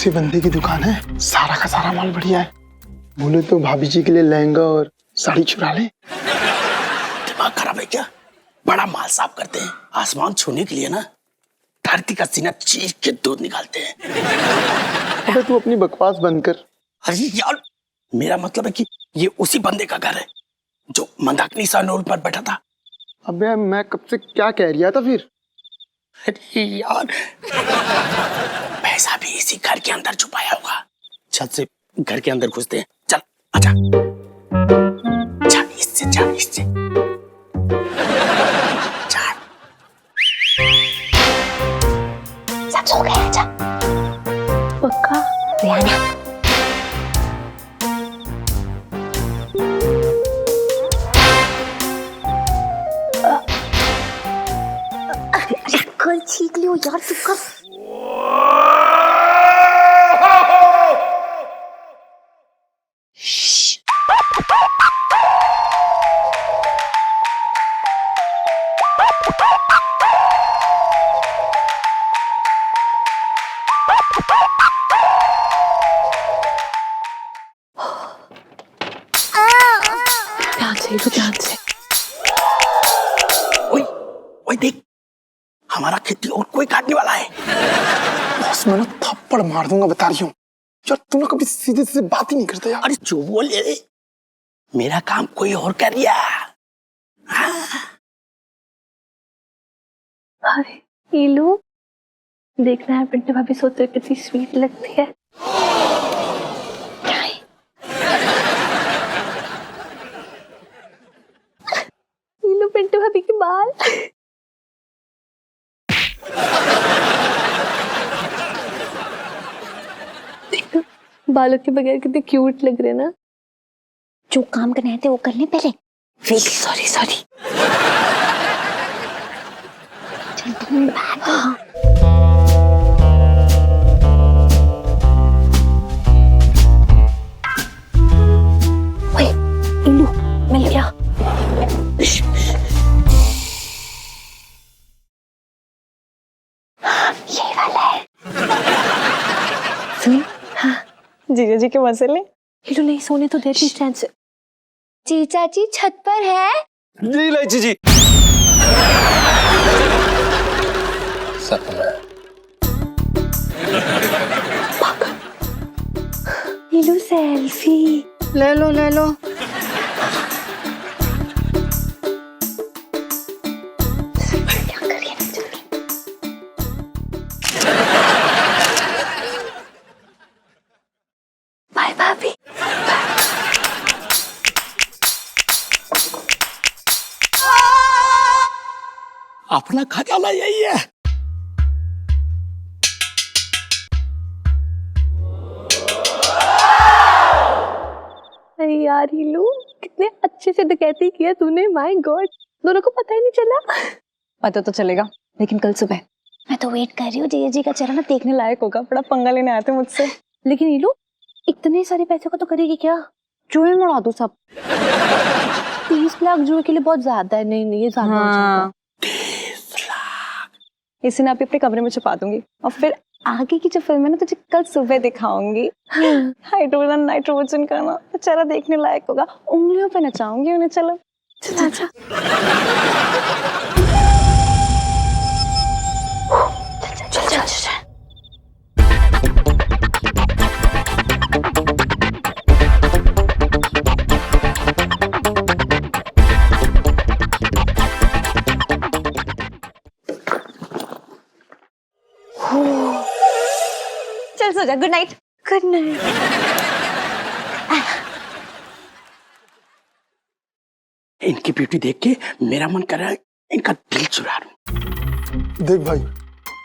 उसी बंदे की दुकान है, सारा का सारा माल बढ़िया है। बोले तो भाभी जी के लिए लहंगा और साड़ी चुरा ले। दिमाग खराब है क्या? बड़ा माल साफ करते हैं, आसमान छूने के लिए ना धरती का सीना चीर के दूध निकालते हैं। अबे तू अपनी बकवास बंद कर। अरे यार, मेरा मतलब है कि ये उसी बंदे का घर है जो मंदाकिनी सानोल पर बैठा था। अबे मैं कब से क्या कह रहा था फिर? अरे यार, पैसा भी इसी घर के अंदर छुपाया होगा। छत से घर के अंदर घुसते हैं। चल आजा, इससे जा, इससे जा। सब सो गए, जा। पक्का? रियाना, कल छींक लियो यार, चुप कर। ध्यान से लो, ध्यान से। ओए ओए देख, हमारा खेती और कोई काटने वाला है। बस मैं ना थप्पड़ मार दूंगा, बता रही हूँ यार। तू ना कभी सीधे सीधे बात ही नहीं करता यार। अरे चुप बोल ले, मेरा काम कोई और कर रिया। अरे नीलू, देखना है पिंटू भाभी सोते हुए कितनी स्वीट लगती है। नीलू, पिंटू भाभी के बाल। देखो, बालों के बगैर कितने क्यूट लग रहे हैं ना। जो काम करने थे वो कर ले पहले। Sorry sorry. चल तुम बैठ। हाँ। ओए, इल्लू, मिल गया। ये वाला है। सुन, हाँ, जीजा जी के मसाले। इल्लू नहीं सोने तो दे स्टैंड से। जीजा जी छत पर है। जी लाइची जी। इल्लू सेल्फी ले लो ले लो। क्या कर रही है जल्दी? बाय भाभी। अपना खजाना यही है। अरे यार हीलू, कितने अच्छे से डकैती किया तूने। माय गॉड, दोनों को पता ही नहीं चला। पता तो चलेगा, लेकिन कल सुबह। मैं तो वेट कर रही हूँ, जीजा जी का चेहरा ना देखने लायक होगा। बड़ा पंगा लेने आते मुझसे। लेकिन हीलू, इतने सारे पैसों का तो करेगी क्या? जुए में उड़ा दूं सब। 30 लाख जुए के लिए बहुत ज्यादा है। नहीं नहीं, ये ज्यादा हो जाएगा। 30 लाख। इसे ना अभी अपने कमरे में छुपा दूंगी और फिर आगे की जो फिल्म है ना तुझे कल सुबह दिखाऊंगी। हाइड्रोजन नाइट्रोजन का ना बेचारा देखने लायक होगा। उंगलियों पे नचाऊंगी उन्हें। चलो चल चल चल चल चल। चल सो जा। Good night. Good night. इनकी ब्यूटी देख के मेरा मन कर रहा है इनका दिल चुरा लूं। देख भाई,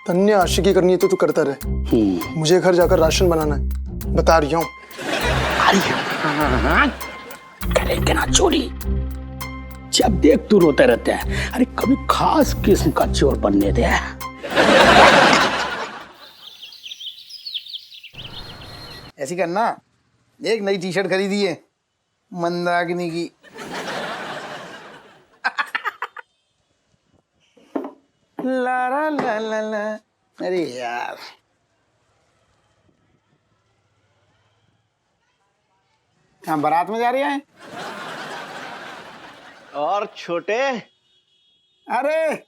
तन्ने आशिकी करनी है तो तू करता रहे। मुझे घर जाकर राशन बनाना है, बता रही हूँ। अरे हाँ, करेंगे ना चोरी। जब देख तू रोते रहते हैं। अरे कभी खास किस्म का चोर बनने दे। ऐसी करना, एक नई टी शर्ट खरीदी है मंदाकिनी की। ला ला ला ला ला। अरे यार, हाँ, बारात में जा रही है। और छोटे, अरे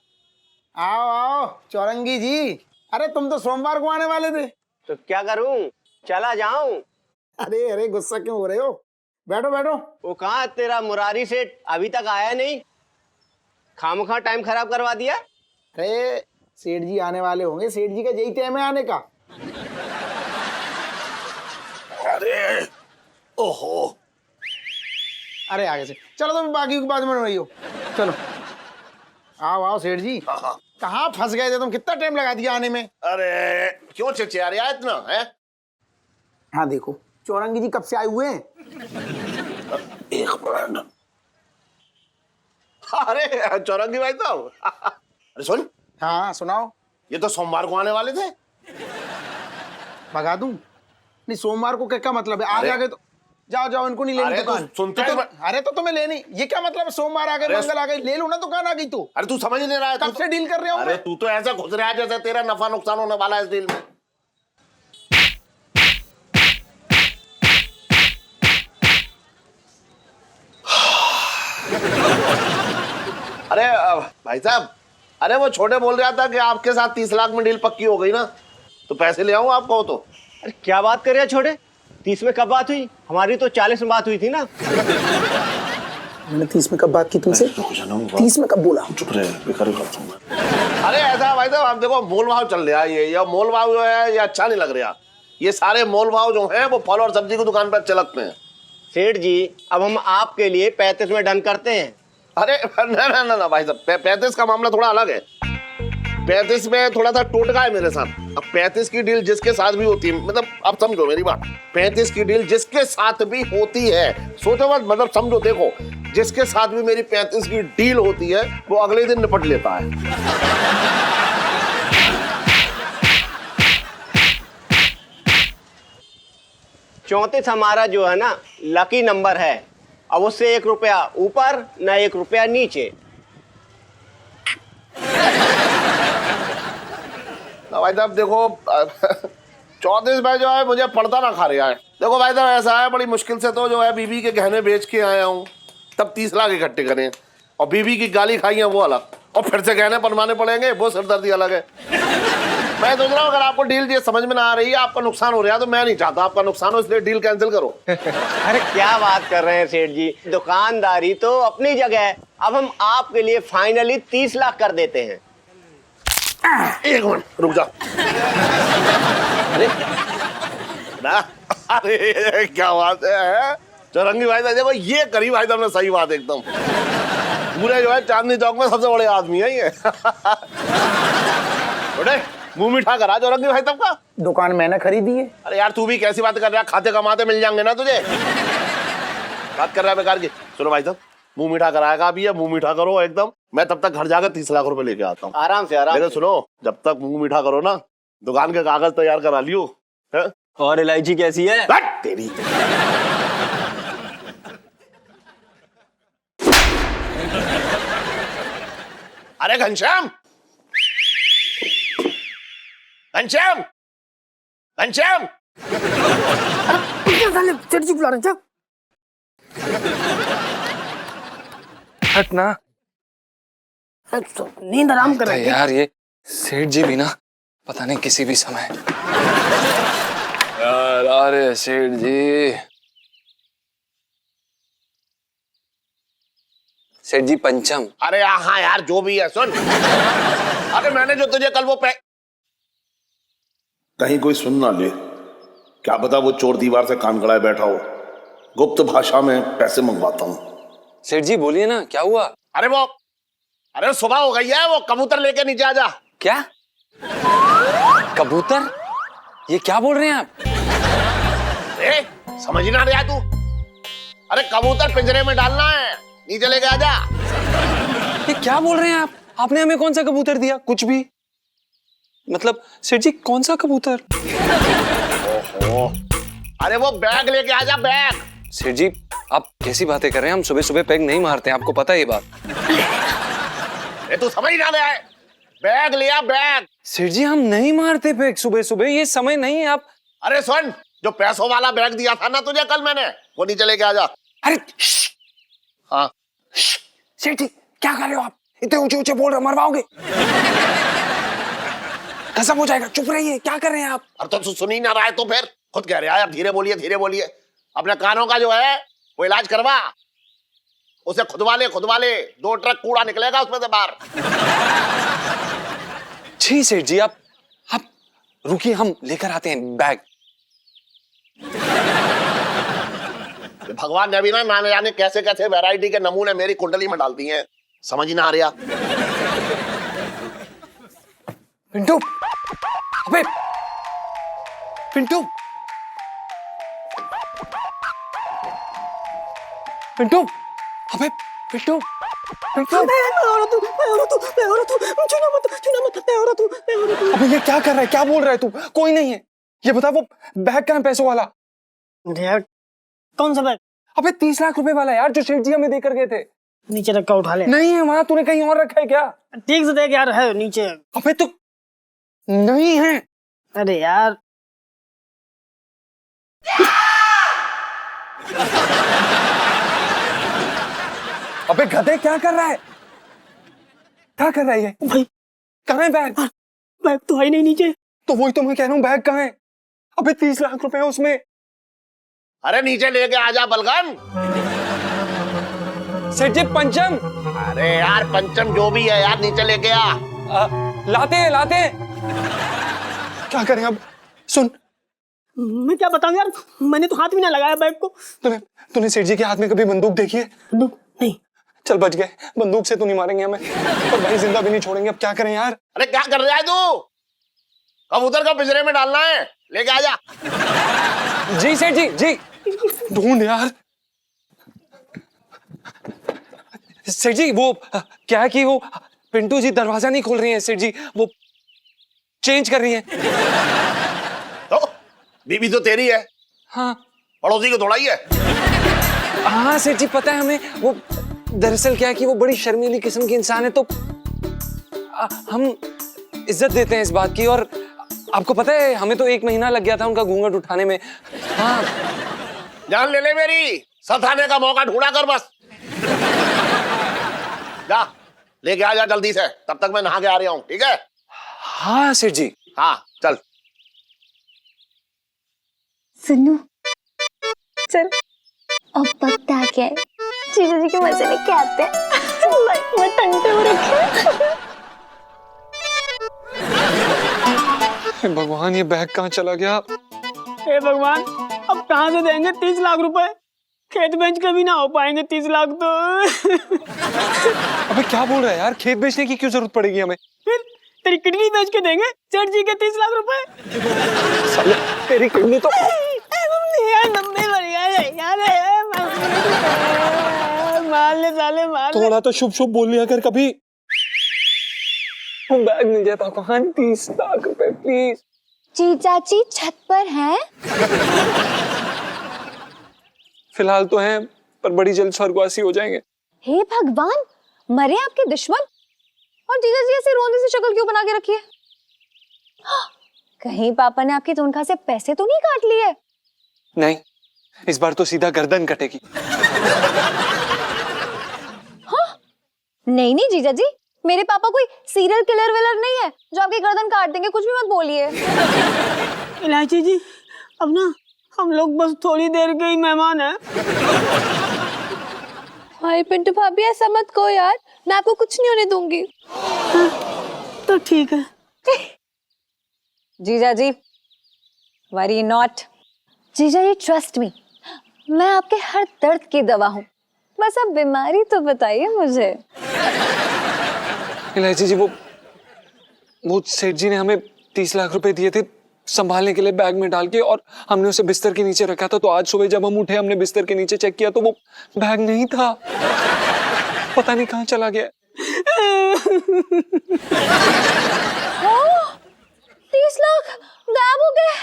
आओ आओ चौरंगी जी। अरे तुम तो सोमवार को आने वाले थे। तो क्या करूं, चला जाऊं? अरे अरे गुस्सा क्यों हो रहे हो? बैठो बैठो। वो कहाँ तेरा मुरारी सेठ अभी तक आया नहीं? खामखा टाइम खराब करवा दिया। अरे सेठ जी आने वाले होंगे, सेठ जी का यही टाइम है आने का। अरे ओहो, अरे आगे से चलो, तुम बाकी की बात में रही हो। चलो आओ आओ सेठ जी। कहाँ फंस गए थे तुम? कितना टाइम लगा दिया आने में? अरे क्यों चिचिया रहा है इतना है? हाँ देखो चौरंगी जी कब से आए हुए हैं। एक मिनट। अरे चौरंगी भाई साहब, अरे सुन, हाँ सुनाओ। ये तो सोमवार को आने वाले थे। भगा दूं? नहीं, सोमवार को क्या मतलब है? आगे अरे- आगे तो जाओ जाओ, इनको नहीं लेनी अरे दुकान। तू सुनते तो, तो- अरे तो तुम्हें लेनी, ये क्या मतलब है? सोमवार आ गए, अरे- मंगल आ गए, ले लो ना, दुकान आ गई तो। अरे तू समझ नहीं रहा है? कब से डील कर रहे हो? अरे तू तो ऐसा घुस रहा है जैसे तेरा नफा नुकसान होने वाला है इस डील में। अरे भाई साहब, अरे वो छोटे बोल रहा था कि आपके साथ 30 लाख में डील पक्की हो गई ना, तो पैसे ले आऊं आपको तो। अरे क्या बात कर रहे हैं छोटे? 30 में कब बात हुई? हमारी तो 40 में बात हुई थी ना। मैंने 30 में कब बात की तुमसे? 30 में कब बोला? चुप रहे, बेकार करता हूं। अरे ऐसा भाई साहब, आप देखो मोल भाव चल रहा है, ये मोल भाव जो है ये अच्छा नहीं लग रहा। ये सारे मोल भाव जो है वो फल और सब्जी की दुकान पर चलकते हैं। सेठ जी, अब हम आपके लिए 35 में डन करते हैं। अरे ना ना ना ना भाई साहब, 35 का मामला थोड़ा अलग है। 35 में थोड़ा सा टोटका है मेरे साथ। अब 35 की डील जिसके साथ भी होती है, मतलब आप समझो मेरी बात, 35 की डील जिसके साथ भी होती है, सोचो मत, मतलब समझो, देखो जिसके साथ भी मेरी 35 की डील होती है वो अगले दिन निपट लेता है। 34 हमारा जो है ना लकी नंबर है। अब उससे 1 रुपया ऊपर ना 1 रुपया नीचे। ना भाई साहब देखो, 34 में जो है मुझे पड़ता ना खा रहा है। देखो भाई साहब ऐसा है, बड़ी मुश्किल से तो जो है बीबी के गहने बेच के आया हूँ, तब 30 लाख इकट्ठे करें, और बीबी की गाली खाई है वो अलग, और फिर से गहने बनवाने पड़ेंगे, वो सिरदर्दी अलग है। मैं सोच रहा हूँ अगर आपको डील ये समझ में ना आ रही है, आपका नुकसान हो रहा है, तो मैं नहीं चाहता आपका नुकसान हो, इसलिए डील कैंसिल करो। अरे क्या बात कर रहे हैं सेठ जी, दुकानदारी तो अपनी जगह है। अब हम आपके लिए फाइनली 30 लाख कर देते हैं। एक मिनट रुक जा। अरे ना, अरे क्या बात है चौरंगी भाई साहब, देखो ये करी भाई साहब ने सही बात एकदम। पूरे जो है चांदनी चौक में सबसे बड़े आदमी है ये। मुंह मीठा करा चौरंगी भाई साहब का। दुकान मैंने खरीदी है। अरे यार तू भी कैसी बात कर रहा है, खाते कमाते मिल जाएंगे ना तुझे। बात कर रहा है बेकार की। सुनो भाई साहब, मुंह मीठा कराएगा अभी, है मुंह मीठा करो एकदम। मैं तब तक घर जाकर 30 लाख रुपए लेके आता हूँ। आराम से आराम लेकिन से। सुनो, जब तक मुंह मीठा करो ना, दुकान के कागज तैयार करा लियो। और इलायची कैसी है? हट तेरी। अरे घनश्याम, घनश्याम, घनश्याम, सेठ जी बुला रहे हैं। हट ना नींद आराम कर रहे यार, ये सेठ जी भी ना पता नहीं किसी भी समय। यार अरे सेठ जी, सेठ जी पंचम। अरे हाँ यार जो भी है सुन। अरे मैंने जो तुझे कल वो कहीं कोई सुन ना ले, क्या पता वो चोर दीवार से कान कड़ाए बैठा हो। गुप्त भाषा में पैसे मंगवाता हूँ। सेठ जी बोलिए ना, क्या हुआ? अरे सुबह हो गई है, वो कबूतर लेके नीचे आ जा। क्या कबूतर? ये क्या बोल रहे हैं आप? समझ ही ना रहा तू? अरे कबूतर पिंजरे में डालना है, नीचे लेके आ जा। ये क्या बोल रहे हैं आप? आपने हमें कौन सा कबूतर दिया? कुछ भी मतलब सेठ जी, कौन सा कबूतर? ओहो, अरे वो बैग लेके आ जा, बैग। सेठ जी आप कैसी बातें कर रहे हैं? हम सुबह सुबह पैग नहीं मारते हैं, आपको पता है ये बात। तू समझ ना रहा है? बैग लिया, बैग। सेठ जी हम नहीं मारते पैग सुबह सुबह, ये समय नहीं है। आप अरे सुन, जो पैसों वाला बैग दिया था ना तुझे कल मैंने, वो नीचे लेके आ जा। अरे हाँ सेठ जी क्या कर रहे हो आप? इतने ऊंचे ऊंचे बोल रहे, मरवाओगे। कसम हो जाएगा, चुप रहिए। क्या कर रहे हैं आप? अब तो सुन ही ना रहा है तो फिर खुद कह रहे हैं यार धीरे बोलिए धीरे बोलिए। अपने कानों का जो है वो इलाज करवा, उसे खुदवा ले 2 ट्रक कूड़ा निकलेगा उसमें से बाहर। जी सेठ जी आप रुकिए, हम लेकर आते हैं बैग। भगवान ने भी ना जाने कैसे कैसे वैरायटी के नमूने मेरी कुंडली में डाल दिए हैं, समझ ही ना आ रहा। पिंटू, अबे पिंटू, पिंटू, अबे पिंटू, पिंटू। अबे ये क्या कर रहा है? क्या बोल रहा है तू? कोई नहीं है। ये बता वो बैग कहाँ है पैसों वाला? यार कौन सा बैग? अबे 30 लाख रुपए वाला यार, जो सेठ जी हमें देकर गए थे। नीचे रखा, उठा ले। नहीं है वहां, तूने कहीं और रखा है क्या? ठीक से देख यार, है नीचे। अबे तो नहीं है। अरे यार अबे गधे क्या कर रहा है? क्या कर रहा है ये? भाई कहाँ है बैग? बैग तो है ही नहीं नीचे। तो वही तो मैं कह रहा हूँ, बैग कहाँ है? अबे 30 लाख रुपए है उसमें। अरे नीचे लेके आ जा बलगम। सेठ जी पंचम। अरे यार पंचम जो भी है यार नीचे लेके आ। लाते हैं लाते हैं। क्या करें अब? सुन, मैं क्या बताऊं यार, मैंने तो हाथ भी ना लगाया बैग को। तूने सेठ जी के हाथ में कभी बंदूक देखी है? बंदूक नहीं। चल बच गए, बंदूक से तो नहीं मारेंगे हमें, पर भाई जिंदा भी नहीं छोड़ेंगे। अब क्या करें यार? अरे क्या कर रहा है तू? कबूतर का पिंजरे में डालना है, लेके आ जा। जी सेठ जी, जी ढूंढ यार। सेठ जी वो क्या है कि वो पिंटू जी दरवाजा नहीं खोल रही हैं सेठ जी, वो चेंज कर रही हैं। तो बीबी तो तेरी है, हाँ पड़ोसी को थोड़ा ही है। हाँ सेठ जी पता है हमें। वो दरअसल क्या है कि वो बड़ी शर्मीली किस्म की इंसान है, तो हम इज्जत देते हैं इस बात की। और आपको पता है हमें तो 1 महीना लग गया था उनका घूंघट उठाने में। हाँ जान ले मेरी, सताने का मौका ढूंढा कर बस। जा लेके आ जा जल्दी से, तब तक मैं नहा के आ रहा हूँ, ठीक है? हाँ सेठ जी। हाँ चल। सुनो चल अब पता क्या है, जीजा जी के मजे लेके आते हैं। मैं टंटे हो रखे। भगवान ये बैग कहाँ चला गया? हे भगवान, अब कहाँ से देंगे 30 लाख रुपए? खेत बेच के भी ना हो पाएंगे 30 लाख तो। अबे क्या बोल रहा है यार? खेत बेचने की क्यों जरूरत पड़ेगी हमें? फिर तेरी किडनी बेच के देंगे सेठ जी के 30 लाख रुपए। साले तेरी किडनी तो मम्मी मर गया यार, मार ले साले मार ले। थोड़ा तो शुभ शुभ बोल लिया कर कभी। बैग मिल जाता कहाँ? 30 लाख रुपए प्लीज। जीजा जी छत पर हैं? फिलहाल तो हैं, पर बड़ी जल्द स्वर्गवासी हो जाएंगे। हे भगवान, मरे आपके दुश्मन। और जीजा जी ऐसी रोंदी सी शक्ल क्यों बना के रखी है? कहीं पापा ने आपकी तनख्वाह से पैसे तो नहीं काट लिए? नहीं, इस बार तो सीधा गर्दन कटेगी। हाँ? नहीं नहीं जीजा जी, मेरे पापा कोई सीरियल किलर विलर नहीं है जो आपकी गर्दन काट देंगे। कुछ भी मत बोलिए। इलायची जी, अब ना हम लोग बस थोड़ी देर के ही मेहमान हैं। हाय पिंटू भाभी, ऐसा मत कहो यार, मैं आपको कुछ नहीं होने दूंगी। तो ठीक है। जीजा जी, वरी नॉट। जीजा जी ट्रस्ट मी, मैं आपके हर दर्द की दवा हूँ। बस अब बीमारी तो बताइए मुझे। इलायची जी वो सेठ जी ने हमें 30 लाख रुपए दिए थे संभालने के लिए बैग में डाल के, और हमने उसे बिस्तर के नीचे रखा था। तो आज सुबह जब हम उठे, हमने बिस्तर के नीचे चेक किया तो वो बैग नहीं था। पता नहीं कहाँ चला गया। 30 लाख गायब हो गए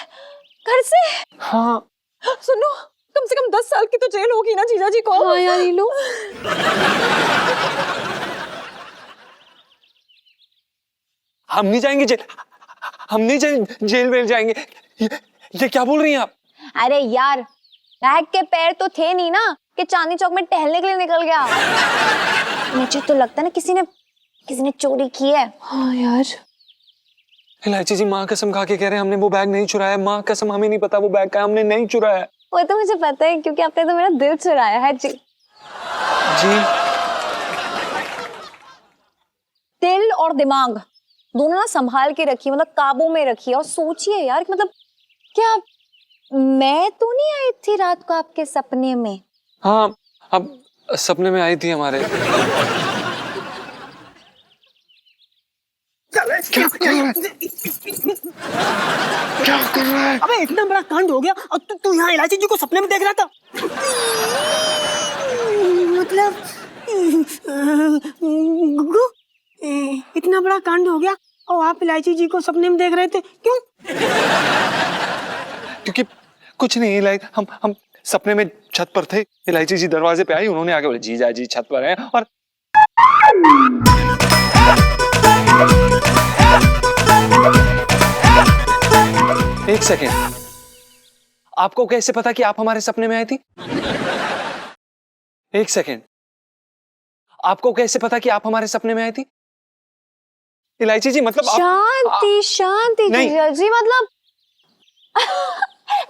घर से। हाँ सुनो, कम से कम 10 साल की तो जेल होगी ना जीजा जी को। हाँ यार नीलू। हम नहीं जाएंगे जेल, हम नहीं जेल वेल जाएंगे। ये क्या बोल रही हैं आप? अरे यार, बैग के पैर तो थे नहीं ना कि चांदनी चौक में टहलने के लिए निकल गया। मुझे तो लगता है ना किसी ने चोरी की है। हाँ यार, इलायची जी माँ कसम खा के कह रहे हैं हमने वो बैग नहीं चुराया। माँ कसम, हमें नहीं पता वो बैग का, हमने नहीं चुराया। वो तो मुझे पता है क्योंकि आपने तो मेरा दिल चुराया है जी। जी दिल और दिमाग दोनों ना संभाल के रखिए, मतलब काबू में रखिए। और सोचिए यार, मतलब क्या मैं तो नहीं आई थी रात को आपके सपने में? हाँ, अब सपने में आई थी हमारे। क्या कर रहा है? अबे इतना बड़ा कांड हो गया और तू यहाँ इलायची जी को सपने में देख रहा था? मतलब गुग्गू, इतना बड़ा कांड हो गया और आप इलायची जी को सपने में देख रहे थे, क्यों? क्योंकि कुछ नहीं, हम सपने में छत पर थे। इलायची जी दरवाजे पे आई, उन्होंने आके बोले जीजा जी छत पर हैं। और एक सेकेंड, आपको कैसे पता कि आप हमारे सपने में आई थी? एक सेकेंड, आपको कैसे पता कि आप हमारे सपने में आई थी? इलायची जी मतलब शांति शांति नहीं। जीजा जी, मतलब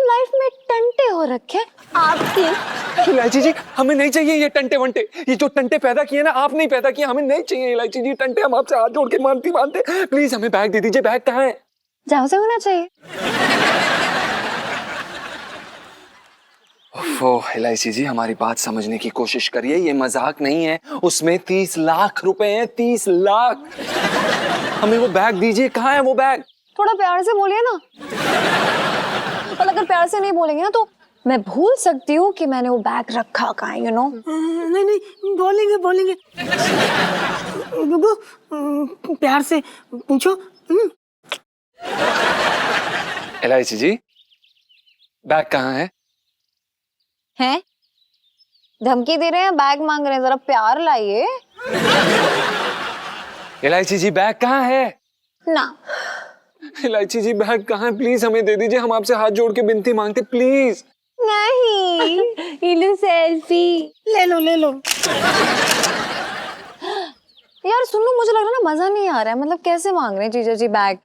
लाइफ में टंटे हो रखे आपकी। इलायची जी हमें नहीं चाहिए ये टंटे वंटे। ये जो टंटे पैदा किए ना, आप नहीं पैदा किए, हमें नहीं चाहिए इलायची जी टंटे। हम आपसे हाथ जोड़ के मानते प्लीज हमें बैग दे दीजिए। बैग कहाँ है? जहाँ से होना चाहिए। ओह इलायची जी, हमारी बात समझने की कोशिश करिए, ये मजाक नहीं है। उसमें 30 लाख रुपए हैं, 30 लाख। हमें वो बैग दीजिए। कहाँ है वो बैग? थोड़ा प्यार से बोलिए ना। और अगर प्यार से नहीं बोलेंगे ना तो मैं भूल सकती हूँ कि मैंने वो बैग रखा कहाँ है, नहीं नहीं, बोलेंगे। गुग्गू, प्यार से पूछो। इलायची जी बैग कहाँ है? हैं? धमकी दे रहे हैं, बैग मांग रहे हैं, जरा प्यार लाइए इलायची जी बैग कहाँ है? ना। इलायची जी बैग कहाँ है? प्लीज हमें दे दीजिए, हम आपसे हाथ जोड़ के विनती मांगते, प्लीज। नहीं। इलू सेल्फी ले लो। यार सुन लो, मुझे लग रहा है ना मजा नहीं आ रहा है। मतलब कैसे मांग रहे हैं जीजा जी बैग?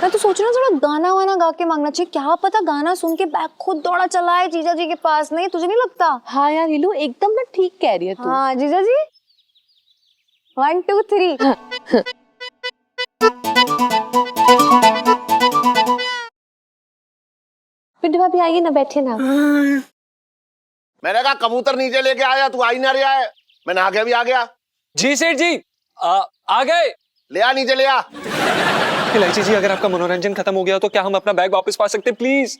मैं तो सोच रही हूँ थोड़ा गाना वाना गा के मांगना चाहिए। क्या पता गाना सुन के बैग खुद दौड़ा चला है जीजा जी के पास। नहीं, तुझे नहीं लगता? हाँ यार इलू, एकदम ना ठीक कह रही है तू। हाँ जीजा जी, 1 2 3। पिंटू भाभी आइए ना, बैठे ना। मैंने कहा कबूतर नीचे लेके आया, तू आ ही ना रहा है। मैं नहा के भी आ गया। जी सेठ जी आ गए। ले आ, नीचे ले आ। इलायची जी अगर आपका मनोरंजन खत्म हो गया तो क्या हम अपना बैग वापस पा सकते हैं प्लीज?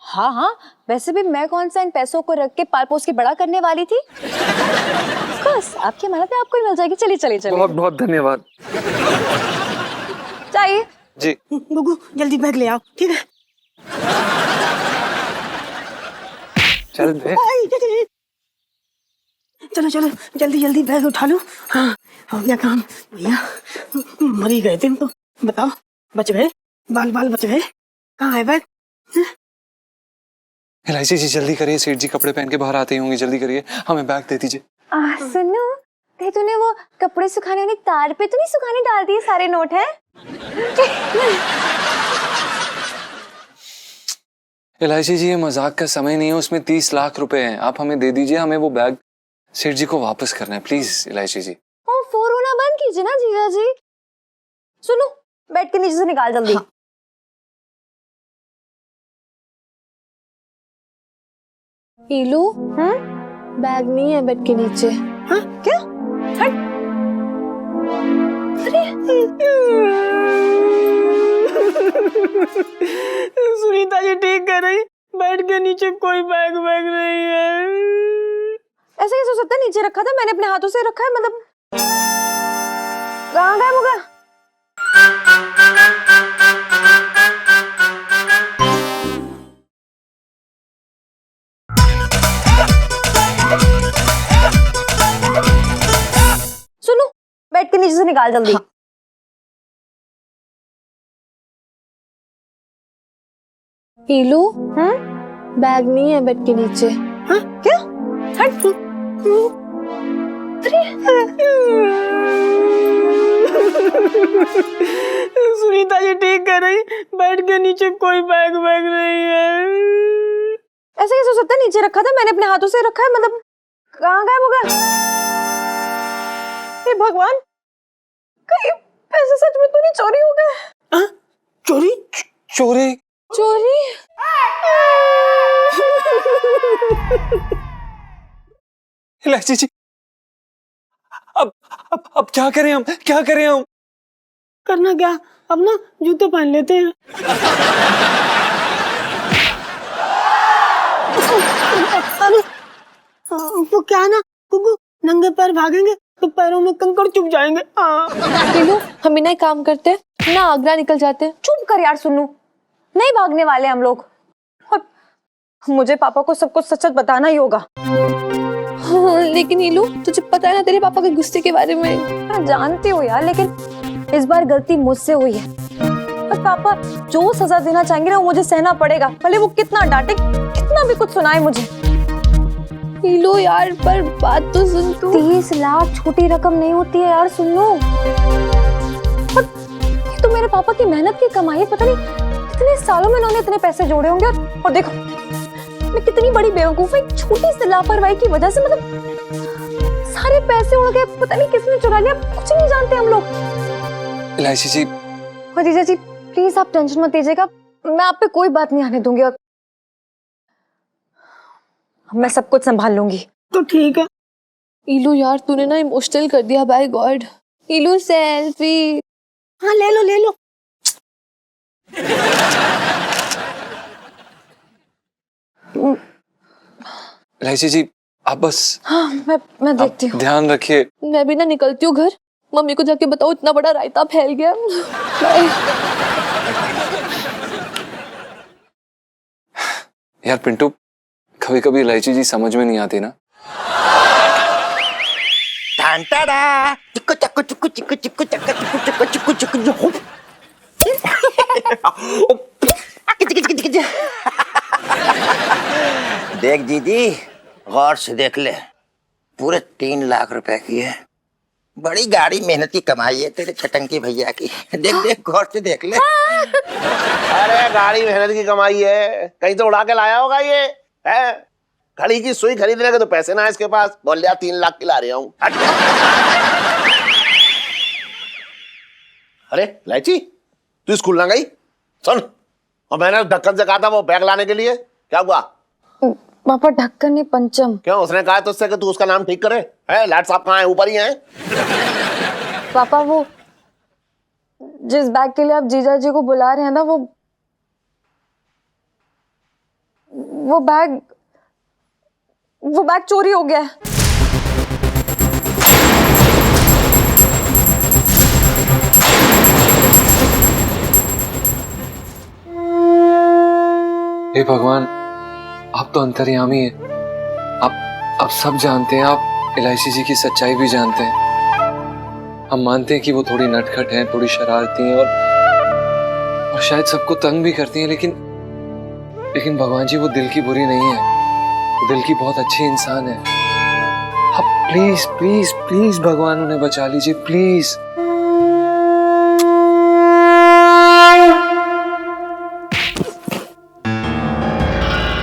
हाँ हाँ, वैसे भी मैं कौन सा इन पैसों को रख के पाल पोस के बड़ा करने वाली थी। बस आपकी मदद है, आपको ही मिल जाएगी। चलिए। बहुत बहुत धन्यवाद। चाहिए जी। गुग्गू जल्दी बैग ले आओ, ठीक है? चल बे। चलो जल्दी बैग उठा लो। हाँ हो गया काम भैया। मर ही गए थे तो बताओ, बच गए? बाल बच गए? कहाँ है बैग? इलायची जी जल्दी करिए, सेठ जी कपड़े पहन के बाहर आते ही होंगे, जल्दी करिए, हमें बैग दे दीजिए। सुनो, कहीं तूने वो कपड़े सुखाने वाली तार पे तो नहीं सुखाने डाल दिए सारे नोट हैं? इलायची जी ये मजाक का समय नहीं है, उसमें 30 लाख रुपए हैं। आप हमें दे दीजिए, हमें वो बैग सेठ जी को वापस करना है प्लीज। इलायची जी ओ फोन होना बंद कीजिए ना जीजा जी। सुनो, बेड के नीचे से निकाल जल्दी। हाँ। इलू, बैग नहीं है बेड के नीचे। हाँ? क्या? हट। अरे सुनीता जी ठीक कह रही, बेड के नीचे कोई बैग नहीं है। ऐसे कैसे हो सकता है? नीचे रखा था मैंने, अपने हाथों से रखा है। मतलब कहाँ गायब हो गया? सुनो, बेड के नीचे से निकाल जल्दी। हाँ। इलू, बैग नहीं है बेड के नीचे। हाँ? क्या? हट। सुनीता जी ठीक कर रही, बेड के नीचे कोई बैग नहीं है। ऐसे कैसे हो सकता है? नीचे रखा था मैंने, अपने हाथों से रखा है, मतलब कहाँ गायब हो गया? हे भगवान, कहीं पैसे सच में तो नहीं चोरी हो गए? हाँ? चोरी? चोरी? चोरी? इलायची जी, अब क्या करें हम? क्या करें हम? करना क्या, अब ना जूते पहन लेते हैं। अरे वो क्या है ना कुकू, नंगे पैर भागेंगे तो पैरों में कंकड़ चुभ जाएंगे। लो, हम बिना एक काम करते हैं ना, आगरा निकल जाते हैं। चुप कर यार सुन्नू, नहीं भागने वाले हम लोग। और मुझे पापा को सब कुछ सच सच बताना ही होगा। हाँ, लेकिन नीलू तुझे पता है ना तेरे पापा के गुस्से के बारे में। मैं जानती हूँ यार, लेकिन इस बार गलती मुझसे हुई है और पापा जो सजा देना चाहेंगे ना वो मुझे सहना पड़ेगा, भले वो कितना डांटे, कितना भी कुछ सुनाए मुझे। नीलू यार, पर बात तो सुन तू। 30 लाख छोटी रकम नहीं होती है यार, सुन लो। ये तो मेरे पापा की मेहनत की कमाई है, पता नहीं कितने सालों में उन्होंने इतने पैसे जोड़े होंगे। और देखो मैं कितनी बड़ी बेवकूफ हूँ, एक छोटी सी लापरवाही की वजह से मतलब सारे पैसे उड़ गए, पता नहीं किसने चुरा लिया, कुछ नहीं जानते हम लोग। इलायची जी, और जीजा जी प्लीज आप टेंशन मत लीजिएगा, मैं आप पे कोई बात नहीं आने दूंगी और मैं सब कुछ संभाल लूंगी। तो ठीक है। इलू यार तूने ना इमोशनल कर दिया, बाय गॉड। इलू सेल्फी। हाँ ले लो ले लो। इलायची जी आप बस, हाँ मैं देखती हूँ। ध्यान रखिए। मैं भी ना निकलती हूँ घर, मम्मी को जाके बताओ इतना बड़ा रायता फैल गया। यार पिंटू, कभी कभी इलायची जी समझ में नहीं आती ना। देख दीदी, गौर से देख ले, पूरे 3 लाख रुपए की है। बड़ी गाड़ी मेहनत की कमाई है तेरे छटंकी भैया की। देख देख गौर से देख ले। अरे गाड़ी मेहनत की कमाई है, कहीं तो उड़ा के लाया होगा ये है। घड़ी की सुई खरीदने के तो पैसे ना है इसके पास, बोल लिया 3 लाख की ला रहा हूँ। अरे इलायची, तू स्कूल ना गई? सुन, और मैंने ढक्कन से कहा था वो बैग लाने के लिए, क्या हुआ? पापा ढक्कन नहीं पंचम। क्यों, उसने कहा तुझसे कि तू उसका नाम ठीक करे? है लाट साहब कहाँ है? ऊपर ही है। पापा वो जिस बैग के लिए आप जीजा जी को बुला रहे हैं ना, वो बैग चोरी हो गया है। हे भगवान, आप तो अंतर्यामी हैं। आप सब जानते हैं, आप इलायची जी की सच्चाई भी जानते हैं। हम मानते हैं कि वो थोड़ी नटखट हैं, थोड़ी शरारती हैं और शायद सबको तंग भी करती हैं, लेकिन भगवान जी वो दिल की बुरी नहीं है, वो दिल की बहुत अच्छी इंसान है। आप प्लीज प्लीज प्लीज भगवान उन्हें बचा लीजिए, प्लीज।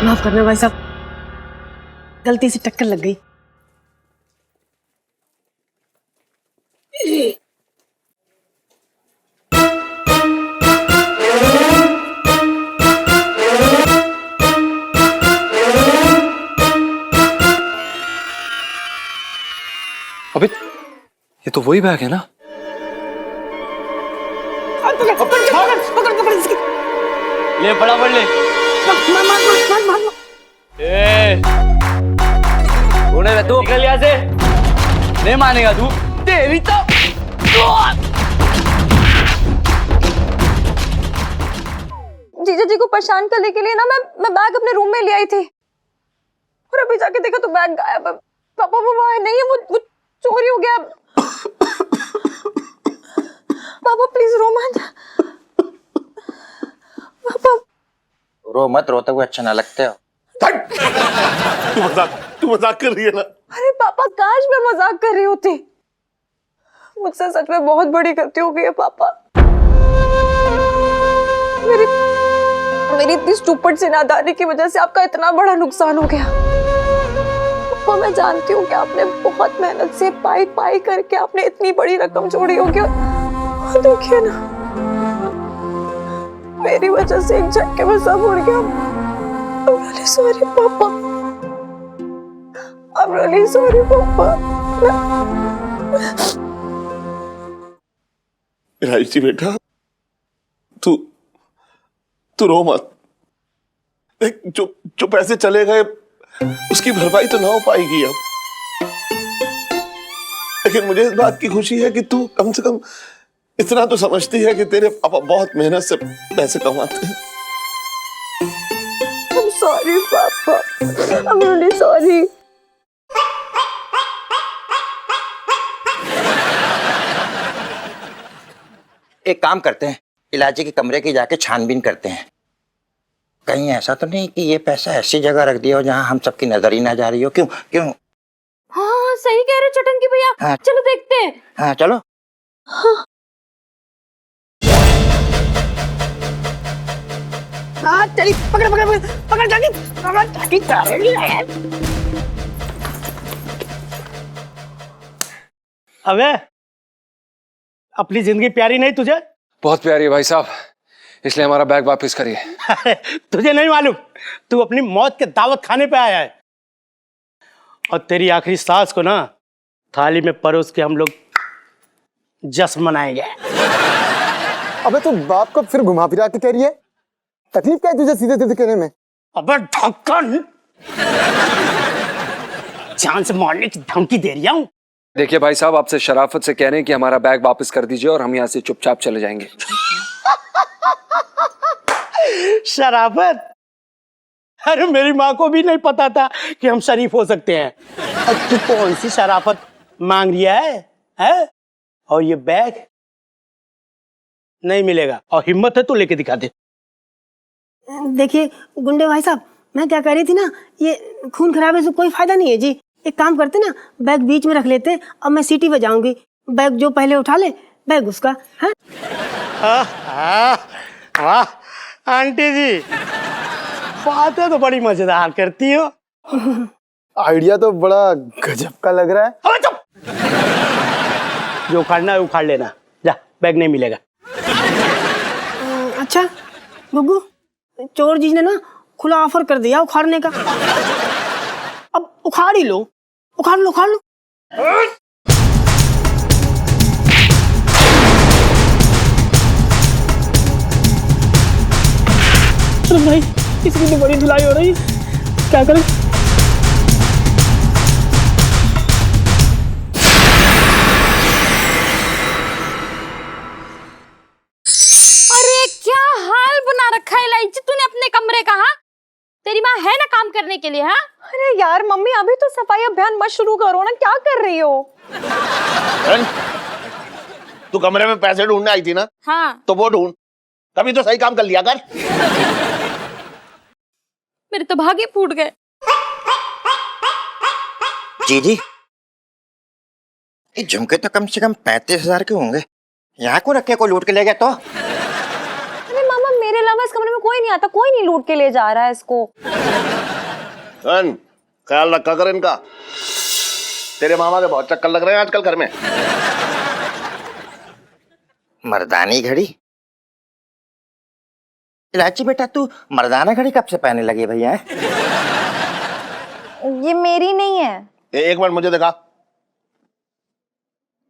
माफ करना भाई साहब, गलती से टक्कर लग गई। अबे ये तो वही बैग है ना? पकड़ इसकी। ले फटाफट ले। मार। उड़े तू निकल यहाँ से, नहीं मानेगा तू, तेरी तो। जीजा जी को परेशान करने के लिए ना मैं बैग अपने रूम में ले आई थी और अभी जाके देखा तो बैग गायब है। पापा वो वहाँ नहीं है, वो चोरी हो गया। पापा प्लीज रो मत। पापा रो मत, रोते हुए अच्छा ना लगते हो। तू मजाक कर रही है ना? अरे पापा काश मैं मजाक कर रही होती। मुझसे सच में बहुत बड़ी गलती हो गई है पापा। मेरी इतनी स्टूपिड सी नादानी की वजह से आपका इतना बड़ा नुकसान हो गया। पापा मैं जानती हूँ कि आपने बहुत मेहनत से पाई पाई करके आपने इतनी बड़ी रकम जोड़ी होगी और देखिए ना, मेरी वजह से एक झटके में सब उड़ गया। I'm really sorry पापा। I'm really sorry पापा। राइची बेटा, तू रो मत। देख, जो पैसे चले गए उसकी भरपाई तो ना हो पाएगी अब, लेकिन मुझे इस बात की खुशी है कि तू कम से कम इतना तो समझती है कि तेरे पापा बहुत मेहनत से पैसे कमाते हैं। I'm sorry पापा। I'm really sorry। एक काम करते हैं, इलाजी के कमरे की जाके छानबीन करते हैं। कहीं ऐसा तो नहीं कि ये पैसा ऐसी जगह रख दिया हो जहां हम सबकी नजर ही ना जा रही हो। क्यों क्यों? हाँ सही कह रहे चटंकी भैया। हाँ। चलो देखते हैं। हाँ चलो। हाँ चली, पकड़ पकड़ पकड़ पकड़ जाके, पकड़ जाके अबे अपनी जिंदगी प्यारी नहीं तुझे? बहुत प्यारी है भाई साहब, इसलिए हमारा बैग वापस करिए। तुझे नहीं मालूम तू अपनी मौत के दावत खाने पे आया है, और तेरी आखिरी सांस को ना थाली में परोस के हम लोग जश्न मनाएंगे। अबे तो बाप को फिर घुमा फिरा के कह रही है, तकलीफ क्या है तुझे सीधे सीधे कहने में? अबे ढक्कन, जान से मारने की धमकी दे रहा हूं। देखिए भाई साहब, आपसे शराफत से कह रहे हैं कि हमारा बैग वापस कर दीजिए और हम यहाँ से चुपचाप चले जाएंगे। शराफत? अरे मेरी माँ को भी नहीं पता था कि हम शरीफ हो सकते हैं। अब तू कौन सी शराफत मांग रिया है? और ये बैग नहीं मिलेगा, और हिम्मत है तो लेके दिखा दे। देखिए गुंडे भाई साहब, मैं क्या कह रही थी ना, ये खून खराबे से कोई फायदा नहीं है जी। एक काम करते ना, बैग बीच में रख लेते, अब मैं सीटी बजाऊंगी, बैग जो पहले उठा ले बैग उसका। हाँ वाह आंटी जी, बातें तो बड़ी मजेदार करती हो। आइडिया तो बड़ा गजब का लग रहा है। अबे चुप! जो उखाड़ना है उखाड़ लेना, जा, बैग नहीं मिलेगा। अच्छा गुग्गू, चोर जी ने ना खुला ऑफर कर दिया उखाड़ने का, अब उखाड़ ही लो, उखाड़ लो उखाड़ लो। अरे भाई, इसकी तो बड़ी धुलाई हो रही, क्या करें? अरे क्या हाल बना रखा है इलायची तूने अपने कमरे का। हाँ तेरी माँ है ना काम करने के लिए। हाँ अरे यार मम्मी, अभी तो सफाई अभियान मत शुरू करो ना, क्या कर रही हो? तू कमरे में पैसे ढूंढने आई थी ना? हाँ तो वो ढूंढ, कभी तो सही काम कर लिया कर। मेरे तो भागे फूट गए। जी ये झुमके तो कम से कम 35,000 के होंगे, यहाँ को रखे को लूट के ले गया तो? अरे मामा, मेरे अलावा इस कमरे में कोई नहीं आता, कोई नहीं लूट के ले जा रहा है इसको। ख्याल रखा कर इनका, तेरे मामा के बहुत चक्कर लग रहे हैं आजकल घर में। मर्दानी घड़ी? इलाची बेटा, तू मर्दाना घड़ी कब से पहनने लगी भैया? ये मेरी नहीं है। एक मिनट मुझे दिखा।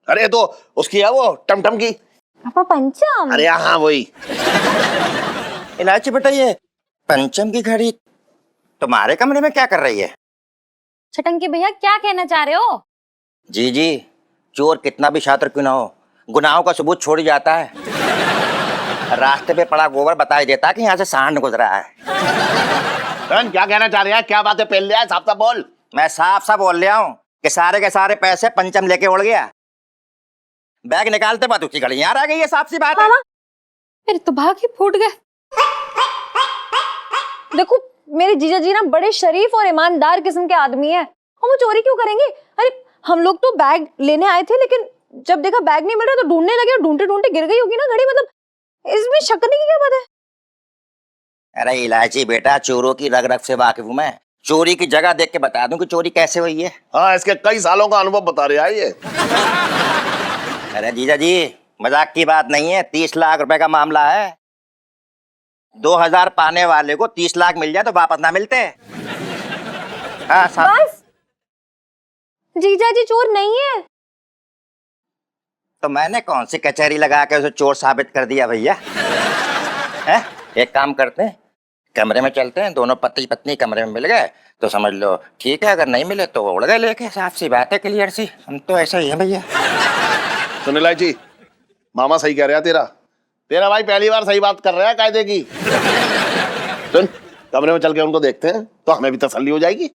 अरे तो उसकी है वो टमटम की। पापा पंचम? अरे हाँ वही। इलाची बेटा, ये पंचम की घड़ी तुम्हारे कमरे में क्या कर रही है? छटंकी भैया क्या कहना चाह रहे हो? जी चोर कितना भी शातिर क्यों ना हो, गुनाहों का सबूत छोड़ ही जाता है। रास्ते पे पड़ा गोबर बताई देता कि यहाँ से सांड गुजरा है। क्या कहना चाह रहे हैं? क्या बातें पहन लिया है? साफ साफ बोल। मैं साफ साफ बोल रहा हूँ कि सारे के सारे पैसे पंचम लेके उड़ गया। बैग निकालते बात उसकी घड़ी यहाँ रह गई है, साफ सी बात है। मेरे तो भाग ही फूट गए। देखो मेरे जीजा जी ना बड़े शरीफ और ईमानदार किस्म के आदमी है, और वो चोरी क्यों करेंगे? अरे हम लोग तो बैग लेने आए थे, लेकिन जब देखा बैग नहीं मिल रहा तो ढूंढने लगे, और ढूंढते ढूंढते गिर गई होगी ना घड़ी। मतलब इसमें शक करने की क्या बात है? अरे इलायची बेटा, चोरों की रग रग से वाकिफ हूं मैं। चोरी की जगह देख के बता दूं कि चोरी कैसे हुई है। हाँ, इसके कई सालों का अनुभव बता रहे हैं ये। अरे जीजा जी, मजाक की बात नहीं है, 30 लाख रुपए का मामला है। 2000 पाने वाले को 30 लाख मिल जाए तो वापस ना मिलते। हाँ साहब। बस जीजा जी चोर नहीं है। तो मैंने कौन सी कचहरी लगा के उसे चोर साबित कर दिया भैया? हैं? एक काम करते हैं, कमरे में चलते हैं, दोनों पति पत्नी कमरे में मिल गए तो समझ लो ठीक है, अगर नहीं मिले तो उड़ गए लेके। साफ सी बात है, क्लियर सी। हम तो ऐसा ही है भैया। सुन इलायची, मामा सही कह रहा तेरा भाई पहली बार सही बात कर रहा है कायदे की। सुन, कमरे में चल के उनको देखते हैं तो हमें भी तसल्ली हो जाएगी।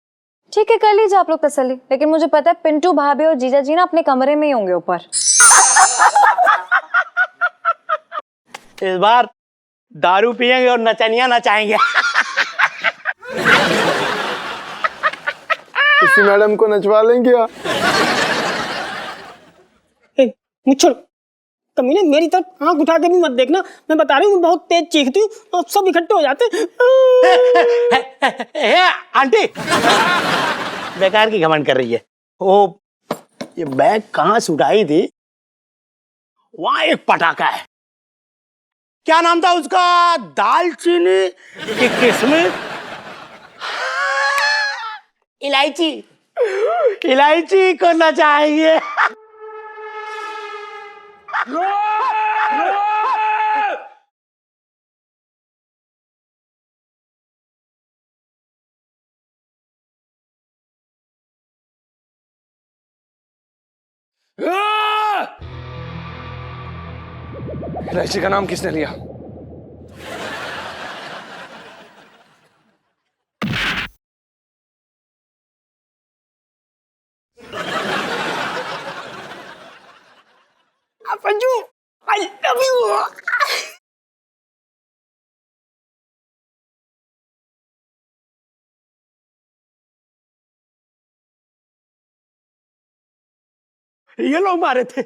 ठीक है, कर लीजिए आप लोग तसल्ली, लेकिन मुझे पता है पिंटू भाभी और जीजा जी ना अपने कमरे में ही होंगे ऊपर। इस बार दारू पियेंगे और नचनिया नचाएंगे। इसी मैडम को नचवा लेंगे आप। मुझे कमीने मेरी तरफ आंख उठा के भी मत देखना, मैं बता रही हूँ बहुत तेज चीखती हूँ और सब इकट्ठे हो जाते हैं। आंटी बेकार की घमंड कर रही है। ओ, ये बैग कहाँ से उठाई थी? वहां एक पटाखा है, क्या नाम था उसका? दालचीनी की किस्में, इलायची। इलायची को नचाएंगे। इलायची का नाम किसने लिया? Panju, I love you. ये लोग मारे थे,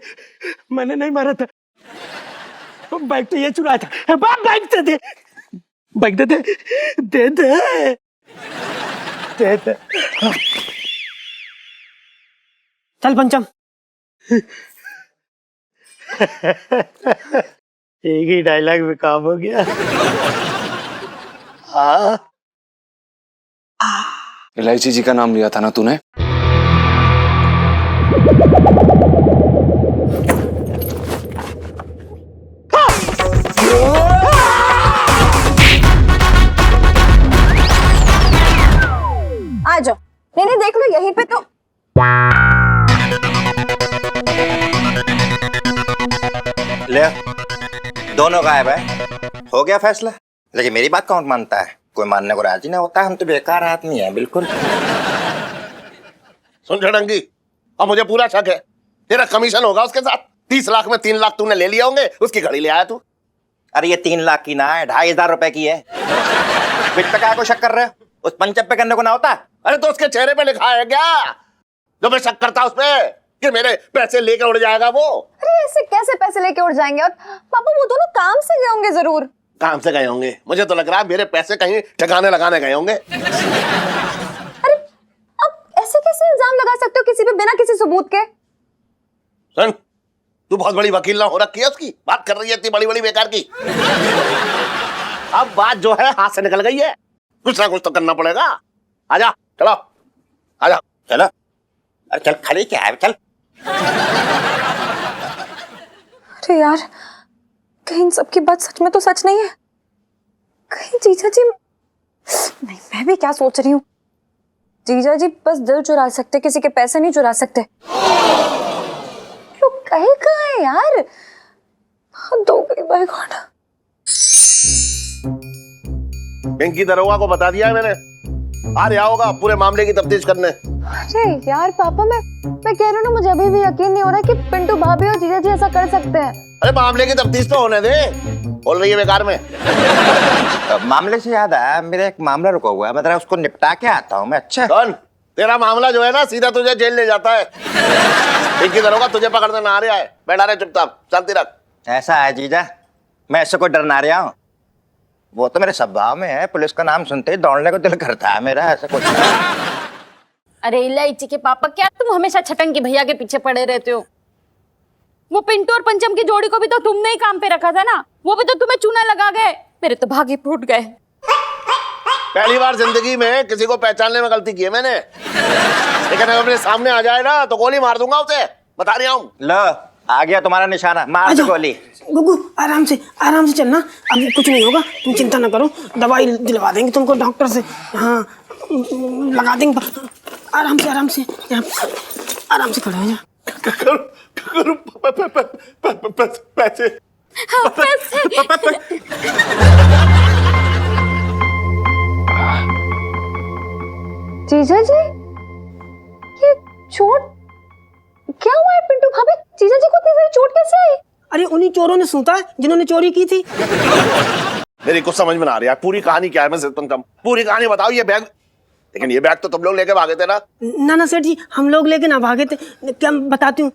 मैंने नहीं मारा था। बाइक तो ये चुराया था। बाइक दे दे, बाइक दे दे, दे दे, दे दे। चल पंचम। एक ही डायलॉग में काम हो गया। इलायची जी का नाम लिया था ना तूने? आ जाओ। नहीं देख लो यहीं पे तो। ले, दोनों गायब है, हो गया फैसला। लेकिन मेरी बात कौन मानता है? कोई मानने को राजी ना होता। हम तो बेकार आदमी हैं बिल्कुल। सुन झड़ंगी, अब मुझे पूरा शक है तेरा कमीशन होगा उसके साथ। 30 लाख में 3 लाख तूने ले लिया होंगे, उसकी घड़ी ले आया तू। अरे ये 3 लाख की ना है, 2500 रुपए की है। बिट पे क्या को शक कर रहे हो? उस पंचप पे करने को ना होता? अरे तो उसके चेहरे पे लिखा है क्या जो मैं शक करता उस पे कि मेरे पैसे लेके उड़ जाएगा वो? अरे ऐसे कैसे पैसे लेके उड़ जाएंगे? और पापा वो दोनों काम से गए होंगे जरूर। काम से गए होंगे? मुझे तो लग रहा है मेरे पैसे कहीं ठिकाने लगाने गए होंगे। अरे अब ऐसे कैसे इल्जाम लगा सकते हो किसी पे बिना किसी सबूत के? सुन, तू बहुत बड़ी वकील ना हो रखी है, उसकी बात कर रही है इतनी बड़ी बड़ी बेकार की। अब बात जो है हाथ से निकल गई है, कुछ ना कुछ तो करना पड़ेगा। आजा, चलो आजा। चलो, अरे चल, खड़ी क्या है, चल। अरे यार, कहीं इन सब की बात सच में तो सच नहीं है? कहीं जीजा जी नहीं, मैं भी क्या सोच रही हूँ। जीजा जी बस दिल चुरा सकते, किसी के पैसे नहीं चुरा सकते। लोग कहे कहाँ है यार? हद हो गई बाय गॉड। पिंकी दरोगा को बता दिया है मैंने, आ रहा होगा पूरे मामले की तफ्तीश करने। अरे यार पापा, मैं कह रही हूँ ना, मुझे अभी भी यकीन नहीं हो रहा कि पिंटू भाभी और जीजा जी ऐसा कर सकते हैं। अरे मामले की तफ्तीश तो होने दे, बोल रही है बेकार में। मामले से याद आया, मेरा एक मामला रुका हुआ है, मतलब उसको निपटा के आता हूँ मैं। अच्छा कौन? तेरा मामला जो है ना सीधा तुझे जेल ले जाता है। एक ही दरोगा तुझे पकड़ने ना आ रहा है। बैठा रहे चुपचाप, चलती रख। ऐसा है जीजा, मैं ऐसे कोई डरना रहा हूँ, वो तो मेरे स्वभाव में है। पुलिस का नाम सुनते ही दौड़ने को दिल करता है मेरा, ऐसा कुछ नहीं। अरे इलायची के पापा, क्या तुम हमेशा छटंगी भैया के पीछे पड़े रहते हो? वो पिंटू और पंचम की जोड़ी को भी तो तुमने ही काम पे रखा था ना, वो भी तो तुम्हें चूना लगा गए। मेरे तो भागे फूट गए। पहली बार जिंदगी में किसी को पहचानने में गलती की है मैंने, लेकिन अगर मेरे सामने आ जाए ना तो गोली मार दूंगा उसे, बता रही हूँ। लो आ गया तुम्हारा निशाना, मार दो गोली। गुग्गू आराम से चलना, अभी कुछ नहीं होगा, तुम चिंता ना करो, दवाई दिलवा देंगे तुमको डॉक्टर से। हाँ लगा देंगे, आराम से खड़े हो जा। पैसे जीजा जी, ये चोट क्या हुआ है पिंटू भाभी? जीजा जी को इतनी सारी चोट कैसे आई? अरे उन्हीं चोरों ने सूता है जिन्होंने चोरी की थी। मेरी कुछ समझ में ना आ रही है, पूरी कहानी क्या है? मैं पंचम पूरी कहानी बताओ। ये बैग, लेकिन ये बैग तो तुम लोग लेके भागे थे ना? ना सेठ जी, हम लोग लेके ना भागे थे। क्या बताती हूँ,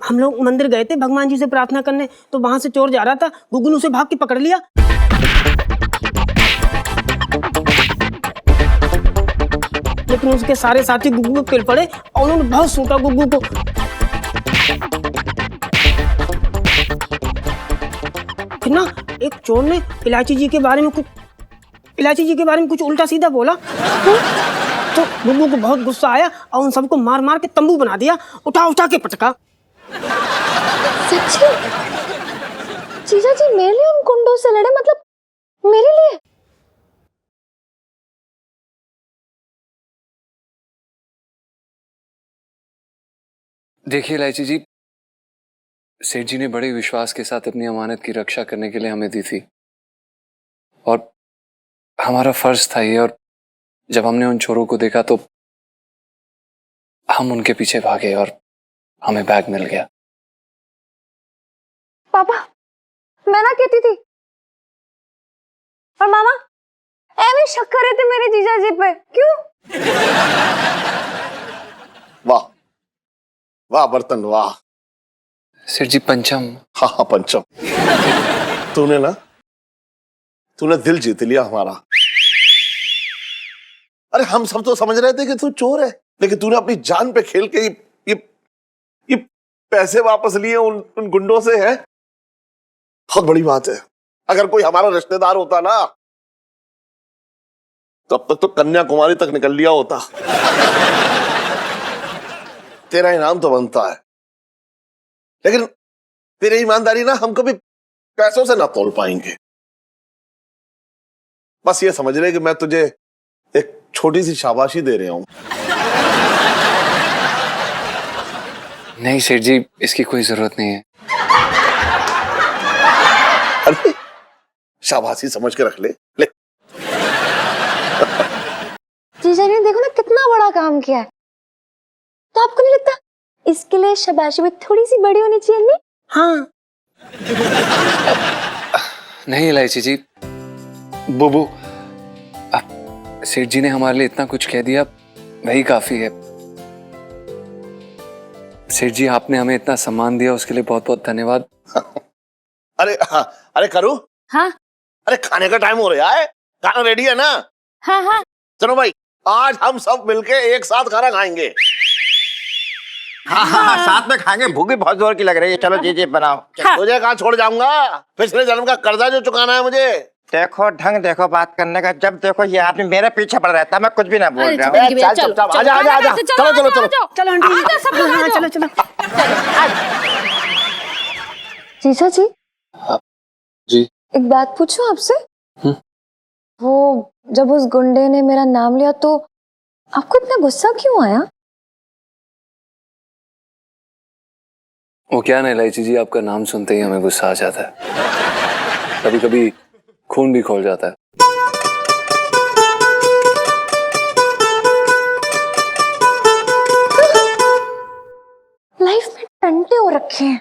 हम लोग मंदिर गए थे भगवान जी से प्रार्थना करने, तो वहां से चोर जा रहा था, गुग्गू ने उसे भाग के पकड़ लिया। लेकिन उसके सारे साथी गुग्गू पे पिल पड़े और उन्होंने बहुत सूता गुग्गू को। फिर ना एक चोर ने इलायची जी के बारे में कुछ उल्टा सीधा बोला, तो गुग्गू को बहुत गुस्सा आया और उन सबको मार मार के तंबू बना दिया, उठा के पटका। सच्ची? जीजा जी मेरे लिए उन गुंडों से लड़े, मतलब मेरे लिए? देखिए इलायची जी, सेठ जी ने बड़े विश्वास के साथ अपनी अमानत की रक्षा करने के लिए हमें दी थी, और हमारा फर्ज था ये। और जब हमने उन चोरों को देखा तो हम उनके पीछे भागे और हमें बैग मिल गया। पापा, मैं ना कहती थी, और मामा ऐਵੇਂ शक कर रहे थे मेरे जीजा जी पे, क्यों? वाह वाह बर्तन वाह। सेठ जी पंचम। हाँ पंचम, तूने दिल जीत लिया हमारा। अरे हम सब तो समझ रहे थे कि तू चोर है, लेकिन तूने अपनी जान पे खेल के ये पैसे वापस लिए उन गुंडों से, है बहुत बड़ी बात है। अगर कोई हमारा रिश्तेदार होता ना, तब तक तो कन्याकुमारी तक निकल लिया होता। तेरा इनाम तो बनता है, लेकिन तेरी ईमानदारी ना हम कभी पैसों से ना तोल पाएंगे। बस ये समझ रहे कि मैं तुझे एक छोटी सी शाबाशी दे रहा हूं। नहीं सेठ जी, इसकी कोई जरूरत नहीं है। अरे शाबाशी समझ के रख ले। जीजा जी ने देखो ना कितना बड़ा काम किया है, तो आपको नहीं लगता इसके लिए शाबाशी भी थोड़ी सी बड़ी होनी चाहिए? नहीं? हाँ नहीं इलायची जी, बुबू, सेठ जी ने हमारे लिए इतना कुछ कह दिया, वही काफी है। सेठ जी आपने हमें इतना सम्मान दिया, उसके लिए बहुत बहुत धन्यवाद। अरे हाँ, अरे करूँ? हाँ अरे खाने का टाइम हो रहा है, खाना रेडी है ना? हाँ चलो भाई, आज हम सब मिलके एक साथ खाना खाएंगे। हाँ साथ में खाएंगे, भूख भी बहुत जोर की लग रही है। चलो जी बनाओ। तुझे कहाँ छोड़ जाऊंगा, पिछले जन्म का कर्जा जो चुकाना है मुझे। देखो ढंग देखो बात करने का, जब देखो ये आदमी मेरे पीछे पड़ रहता है, मैं कुछ भी ना बोल रहा हूँ। आजा चलो आंटी, चलो। जीजा जी, जी एक बात पूछूं आपसे? वो जब उस गुंडे ने मेरा नाम लिया तो आपको इतना गुस्सा क्यों आया? वो क्या ना इलायची जी, आपका नाम सुनते ही हमें गुस्सा आ जाता है, कभी कभी खून भी खौल जाता है। लाइफ में टंटे हो रखे हैं।